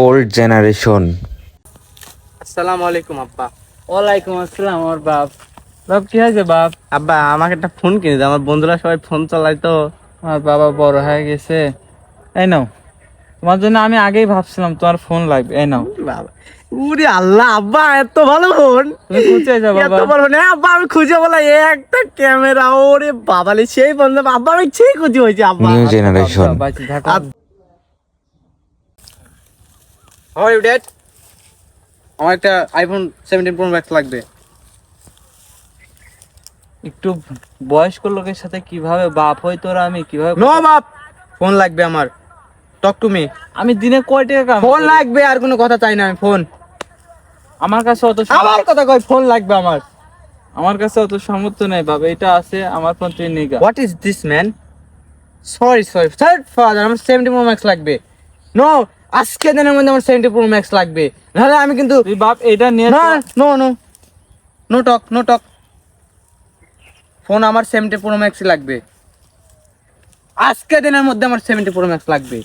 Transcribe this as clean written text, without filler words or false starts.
Old generation. আসসালামু আলাইকুম আব্বা। ওয়ালাইকুম আসসালাম। আমার বাপ বাপ কি হয়েছে বাপ? আব্বা আমাকে একটা ফোন কিনে দাও, আমার বন্ধুরা সবাই ফোন চালায় তো। আমার বাবা বড় হয়ে গেছে। এই নাও, তোমার জন্য আমি আগেই ভাবছিলাম তোমার ফোন লাগবে। এই নাও। বাবা, উরে আল্লাহ আব্বা, এত ভালো ফোন! তুমি খুঁজে যাও এত বাবা। ভালো ফোন! আব্বা আমি খুঁজে বলা একটা ক্যামেরা, ওরে বাবা রে, সেই বন্ধু আব্বা, আমি সেই খুঁজে হয়েছে আব্বা। New generation. বাঁচি থাকো। How are you dad? আমার একটা আইফোন 17 প্রো ম্যাক্স লাগবে। একটু বয়স্ক লোকের সাথে কিভাবে বাপ হই তোরা, আমি কিভাবে নো বাপ, ফোন লাগবে আমার। Talk to me. আমি দিনে কয় টাকা কামাই ফোন করি? লাগবে, আর কোনো কথা চাই না আমি। ফোন আমার কাছে অত আমার কথা কই, ফোন লাগবে আমার। আমার কাছে অত সামর্থ্য নেই বাবা। এটা আছে আমার ফোন, তুই নিগা। What is this man? Sorry sorry sir father, আমার 70 প্রো ম্যাক্স লাগবে। নো, আজকে দিনের মধ্যে আমার 70 প্রো ম্যাক্স লাগবে, নাহলে আমি কিন্তু তুই বাপ এটা নিয়ে না, no no no talk, no talk. Phone আমার 70 প্রো ম্যাক্সই লাগবে, আজকে দিনের মধ্যে আমার 70 প্রো ম্যাক্স লাগবে।